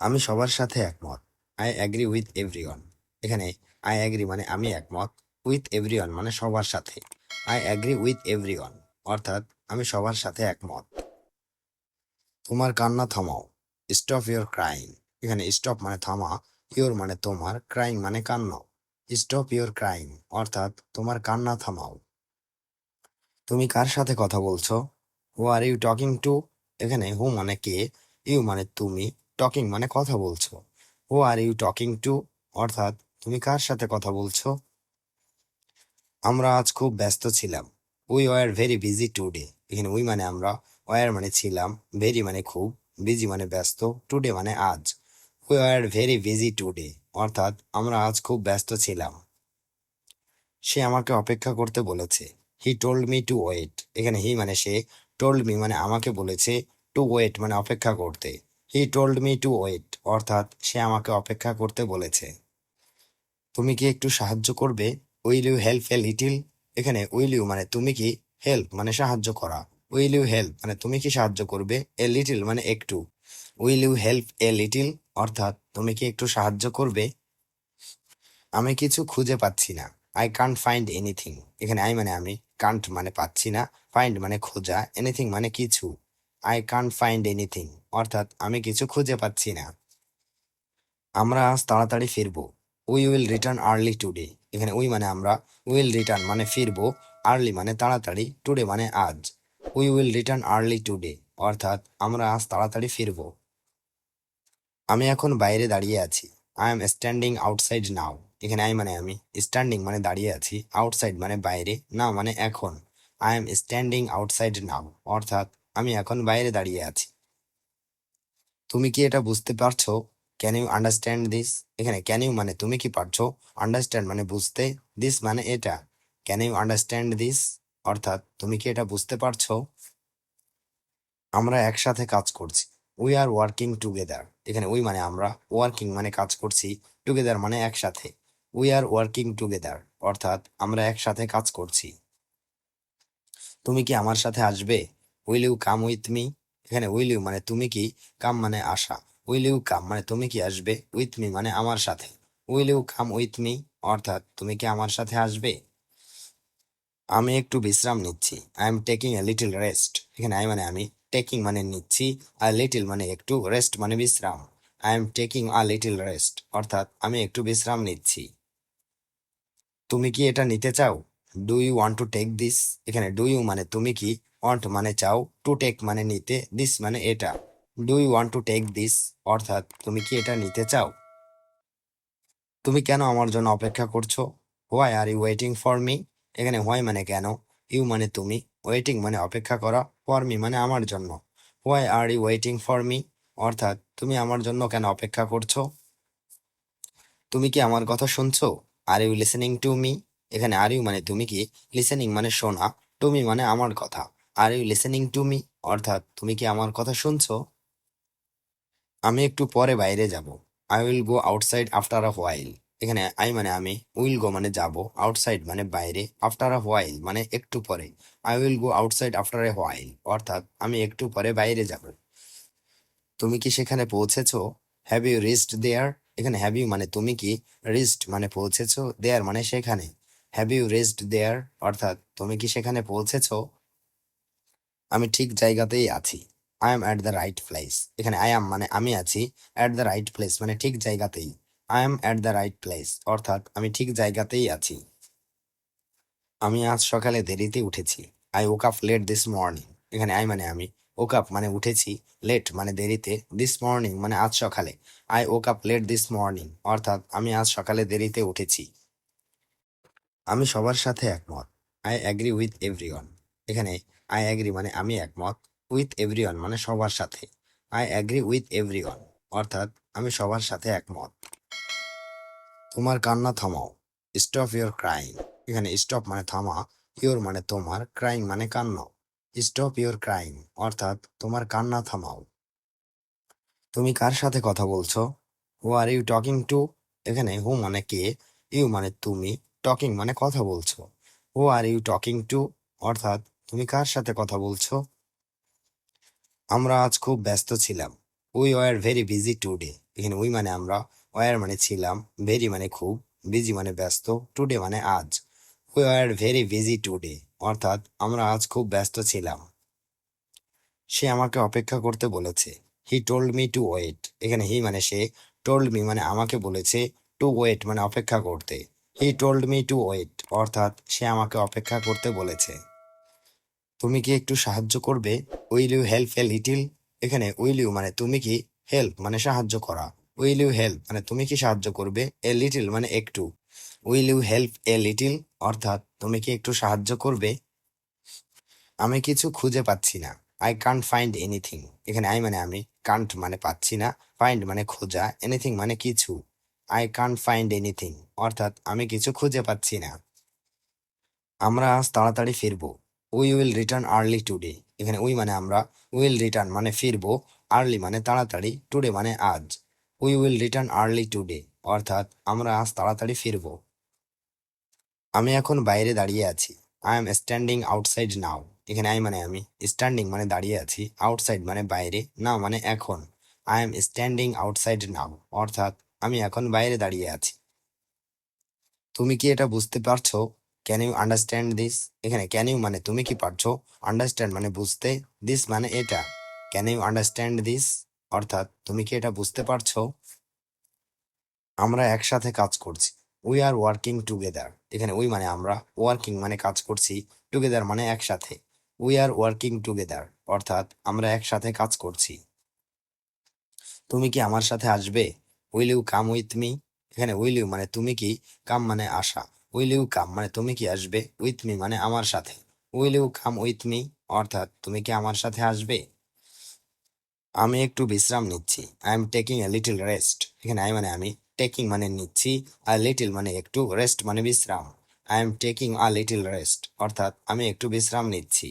আমি সবার সাথে একমত। I agree with everyone. এখানে আই অ্যাগ্রি মানে আমি একমত, উইথ এভরিওয়ান মানে সবার সাথে। আই অ্যাগ্রি উইথ এভরিওয়ান অর্থাৎ আমি সবার সাথে একমত। তোমার কান্না থামাও। Stop your crying. এখানে স্টপ মানে থামা, ইউর মানে তোমার, ক্রাইং মানে কান্না। স্টপ ইউর ক্রাইং অর্থাৎ তোমার কান্না থামাও। তুমি কার সাথে কথা বলছো? হু আর ইউ টকিং টু? এখানে হু মানে কে, ইউ মানে তুমি, টকিং মানে কথা বলছো। হু আর ইউ টকিং টু অর্থাৎ তুমি কার সাথে কথা বলছো? আমরা আজ খুব ব্যস্ত ছিলাম। We were very busy today. এখানে উই মানে আমরা, ওয়ার মানে ছিলাম, ভেরি মানে খুব, বিজি মানে ব্যস্ত, টুডে মানে আজ। We were very busy today অর্থাৎ আমরা আজ খুব ব্যস্ত ছিলাম। সে আমাকে অপেক্ষা করতে বলেছে। He told me to wait. এখানে হি মানে সে, টোল্ড মি মানে আমাকে বলেছে, টু ওয়েট মানে অপেক্ষা করতে। He told me to wait অর্থাৎ সে আমাকে অপেক্ষা করতে বলেছে। তুমি কি একটু সাহায্য করবে? Will you help a little? এখানে উইল ইউ মানে তুমি কি, হেল্প মানে সাহায্য করা। উইল ইউ হেল্প মানে তুমি কি সাহায্য করবে, এ লিটিল মানে একটু। Will you help a little অর্থাৎ তুমি কি একটু সাহায্য করবে? আমি কিছু খুঁজে পাচ্ছি না। I can't find anything. এখানে আই মানে আমি, কান্ট মানে পাচ্ছি না, ফাইন্ড মানে খোঁজা, এনিথিং মানে কিছু। আই কান্ট ফাইন্ড এনিথিং অর্থাৎ আমি কিছু খুঁজে পাচ্ছি না। আমরা আজ তাড়াতাড়ি ফিরবো। We will return early today. এখানে উই মানে আমরা, উইল রিটার্ন মানে ফিরবো, আর্লি মানে তাড়াতাড়ি, টুডে মানে আজ। We will return early today অর্থাৎ আমরা আজ তাড়াতাড়ি ফিরবো। আমি এখন বাইরে দাঁড়িয়ে আছি। আই এম স্ট্যান্ডিং আউটসাইড নাও। এখানে আই মানে আমি, স্ট্যান্ডিং মানে দাঁড়িয়ে আছি, আউটসাইড মানে বাইরে, নাও মানে এখন। আই এম স্ট্যান্ডিং আউটসাইড নাও অর্থাৎ আমি এখন বাইরে দাঁড়িয়ে আছি। তুমি কি এটা বুঝতে পারছো? Can you understand this? এখানে ক্যান ইউ মানে তুমি কি পারছো, আন্ডারস্ট্যান্ড মানে বুঝতে, দিস মানে এটা। ক্যান ইউ আন্ডারস্ট্যান্ড দিস অর্থাৎ তুমি কি এটা বুঝতে পারছো? আমরা একসাথে কাজ করছি। We are working together. এখানে উই মানে আমরা, ওয়ার্কিং মানে কাজ করছি, টুগেদার মানে একসাথে। উই আর ওয়ার্কিং টুগেদার অর্থাৎ আমরা একসাথে কাজ করছি। তুমি কি আমার সাথে আসবে? Will you come with me? এখানে উইল ইউ মানে তুমি কি, কাম মানে আসা। উইল ইউ কাম মানে তুমি কি আসবে, উইথ মি মানে আমার সাথে। Will you come with me অর্থাৎ তুমি কি আমার সাথে আসবে? আমি একটু বিশ্রাম নিচ্ছি। I am taking a little rest. এখানে আই মানে আমি, টেকিং মানে নিচ্ছি, আর লিটল মানে একটু, রেস্ট মানে বিশ্রাম। I am taking a little rest অর্থাৎ আমি একটু বিশ্রাম নিচ্ছি। তুমি কি এটা নিতে চাও? Do you want to take this? এখানে ডু ইউ মানে তুমি কি, ওয়ান্ট মানে চাও, টু টেক মানে নিতে, দিস মানে এটা। Do you want to take this অর্থাৎ তুমি কি এটা নিতে চাও? তুমি কেন আমার জন্য অপেক্ষা করছো? Why are you waiting for me? এখানে হোয়াই মানে কেন, ইউ মানে তুমি, ওয়েটিং মানে অপেক্ষা করা, ফর মি মানে আমার জন্য। Why are you waiting for me অর্থাৎ তুমি আমার জন্য কেন অপেক্ষা করছো? তুমি কি আমার কথা শুনছো? Are you listening to me? এখানে আর ইউ মানে তুমি কি, লিসেনিং মানে শোনা, টু মি মানে আমার কথা। Are you listening to me অর্থাৎ তুমি কি আমার কথা শুনছো? আমি একটু পরে বাইরে যাব। I will go outside after a while. এখানে আই মানে আমি, উইল গো মানে যাব, আউটসাইড মানে বাইরে, আফটার আ হোয়াইল মানে একটু পরে। I will go outside after a while অর্থাৎ আমি একটু পরে বাইরে যাব। তুমি কি সেখানে পৌঁছেছো? হ্যাভ ইউ রিচড দেয়ার? এখানে হ্যাভ ইউ মানে তুমি কি, রিচড মানে পৌঁছেছো, দেয়ার মানে সেখানে। হ্যাভ ইউ রিচড দেয়ার অর্থাৎ তুমি কি সেখানে পৌঁছেছো? আমি ঠিক জায়গাতেই আছি। I am at the right place. এখানে আই এম মানে আমি আছি, অ্যাট দ্য রাইট প্লেস মানে ঠিক জায়গাতেই। I am at the right place অর্থাৎ আমি ঠিক জায়গাতেই আছি। আমি আজ সকালে দেরিতে উঠেছি। I woke up let this morning. এখানে আই মানে আমি, ওক আপ মানে উঠেছি, লেট মানে দেরিতে, দিস মর্নিং মানে আজ সকালে। I woke up let this morning অর্থাৎ আমি আজ সকালে দেরিতে উঠেছি। আমি সবার সাথে একমত। I agree with everyone. এখানে আই অ্যাগ্রি মানে আমি একমত, উইথ এভরিওয়ান মানে সবার সাথে। আই অ্যাগ্রি উইথ এভরিওয়ান অর্থাৎ আমি সবার সাথে একমত। তোমার কান্না থামাও। Stop your crying. এখানে স্টপ মানে থামা, ইউর মানে তোমার, ক্রাইং মানে কান্না। স্টপ ইউর ক্রাইং অর্থাৎ তোমার কান্না থামাও। তুমি কার সাথে কথা বলছো? হু আর ইউ টকিং টু? এখানে হু মানে কে, ইউ মানে তুমি, টকিং মানে কথা বলছো। হু আর ইউ টকিং টু অর্থাৎ তুমি কার সাথে কথা বলছো? আমরা আজ খুব ব্যস্ত ছিলাম। We were very busy today. এখানে উই মানে আমরা, ওয়ার মানে ছিলাম, ভেরি মানে খুব, বিজি মানে ব্যস্ত, টুডে মানে আজ। We are very busy today, অর্থাৎ আমরা আজ খুব ব্যস্ত ছিলাম। সে আমাকে অপেক্ষা করতে বলেছে। He told me to wait, এখানে হি মানে সে, টোল্ড মি মানে আমাকে বলেছে, টু ওয়েট মানে অপেক্ষা করতে। He told me to wait, অর্থাৎ সে আমাকে অপেক্ষা করতে বলেছে। তুমি কি একটু সাহায্য করবে? Will you help a little, এখানে উইল ইউ মানে তুমি কি, হেল্প মানে সাহায্য করা, উইল ইউ হেল্প মানে তুমি কি সাহায্য করবে, এ লিটিল মানে একটু। Will you help a little, অর্থাৎ তুমি কি একটু সাহায্য করবে। আমি কিছু খুঁজে পাচ্ছি না। আই কান্ট ফাইন্ড এনিথিং, এখানে আই মানে আমি, কান্ট মানে পাচ্ছি না, ফাইন্ড মানে খোঁজা, এনিথিং মানে কিছু। আই কান্ট ফাইন্ড এনিথিং, অর্থাৎ আমি কিছু খুঁজে পাচ্ছি না। আমরা আজ তাড়াতাড়ি ফিরবো। We will return early today, এখানে উই মানে আমরা, উইল রিটার্ন মানে ফিরবো, আর্লি মানে তাড়াতাড়ি, টুডে মানে আজ। We will return early today, অর্থাৎ আমরা আজ তাড়াতাড়ি ফিরবো। আমি এখন বাইরে দাঁড়িয়ে আছি। আই এম স্ট্যান্ডিং আউটসাইড নাও, এখানে আই মানে আমি, স্ট্যান্ডিং মানে দাঁড়িয়ে আছি, আউটসাইড মানে বাইরে, নাও মানে এখন। আই এম স্ট্যান্ডিং আউটসাইড নাও, অর্থাৎ আমি এখন বাইরে দাঁড়িয়ে আছি। তুমি কি এটা বুঝতে পারছো? ক্যান ইউ আন্ডারস্ট্যান্ড দিস, এখানে ক্যান ইউ মানে তুমি কি পারছো, আন্ডারস্ট্যান্ড মানে বুঝতে, দিস মানে এটা। ক্যান ইউ আন্ডারস্ট্যান্ড দিস, অর্থাৎ তুমি কি এটা বুঝতে পারছো? আমরা একসাথে কাজ করছি। উই আর ওয়ার্কিং টুগেদার, এখানে উই মানে আমরা, ওয়ার্কিং মানে কাজ করছি, টুগেদার মানে একসাথে। উই আর ওয়ার্কিং টুগেদার, অর্থাৎ আমরা একসাথে কাজ করছি। তুমি কি আমার সাথে আসবে? Will you come with me, এখানে উইল ইউ মানে তুমি কি, কাম মানে আসা, উইল ইউ কাম মানে তুমি কি আসবে, উইথ মি মানে আমার সাথে। Will you come with me, অর্থাৎ তুমি কি আমার সাথে আসবে। আমি একটু বিশ্রাম নিচ্ছি। I am taking a little rest, এখানে আই মানে আমি, টেকিং মানে নিচ্ছি, আর লিটল মানে একটু, রেস্ট মানে বিশ্রাম। I am taking a little rest, অর্থাৎ আমি একটু বিশ্রাম নিচ্ছি।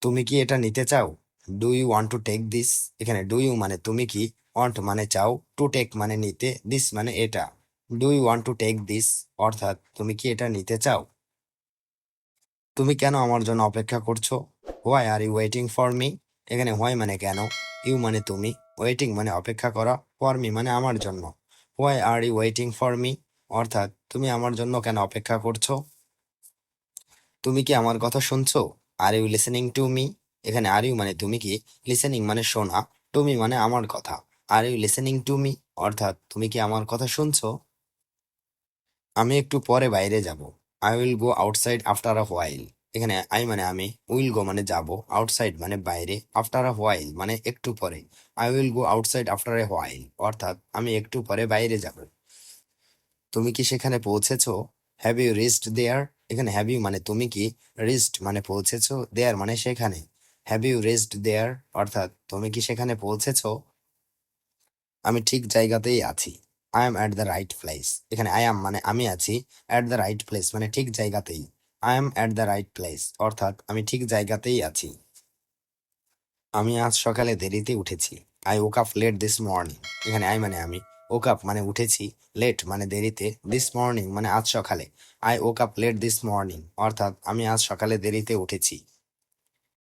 তুমি কি এটা নিতে চাও? Do you want to take this, এখানে ডু ইউ মানে তুমি কি, ওয়ান্ট মানে চাও, টু টেক মানে নিতে, দিস মানে এটা। Do you want to take this, অর্থাৎ তুমি কি এটা নিতে চাও। তুমি কেন আমার জন্য অপেক্ষা করছো? Why are you waiting for me, এখানে হোয়াই মানে কেন, ইউ মানে তুমি, ওয়েটিং মানে অপেক্ষা করা, ফর মি মানে আমার জন্য। Why are you waiting for me, অর্থাৎ তুমি আমার জন্য কেন অপেক্ষা করছো। তুমি কি আমার কথা শুনছো? Are you listening to me, এখানে আর ইউ মানে তুমি কি, লিসেনিং মানে শোনা, টু মি মানে আমার কথা। Are you listening to me, অর্থাৎ তুমি কি আমার কথা শুনছো। আমি একটু পরে বাইরে যাব। I will go outside after a while, এখানে আই মানে আমি, উইল গো মানে যাব, আউটসাইড মানে বাইরে, আফটার আ হোয়াইল মানে একটু পরে। I will go outside after a while, অর্থাৎ আমি একটু পরে বাইরে যাব। তুমি কি সেখানে পৌঁছেছো? হ্যাভ ইউ রিচড দেয়ার, এখানে হ্যাভ ইউ মানে তুমি কি, রিচড মানে পৌঁছেছো, দেয়ার মানে সেখানে। হ্যাভ ইউ রিচড দেয়ার, অর্থাৎ তুমি কি সেখানে পৌঁছেছো। আমি ঠিক জায়গাতেই আছি। I am at the right place, এখানে আই এম মানে আমি আছি, অ্যাট দ্য রাইট প্লেস মানে ঠিক জায়গাতেই। I am at the right place, অর্থাৎ আমি ঠিক জায়গাতেই আছি। আমি আজ সকালে দেরিতে উঠেছি। I woke up let this morning, এখানে আই মানে আমি, ওক আপ মানে উঠেছি, লেট মানে দেরিতে, দিস মর্নিং মানে আজ সকালে। I woke up let this morning, অর্থাৎ আমি আজ সকালে দেরিতে উঠেছি।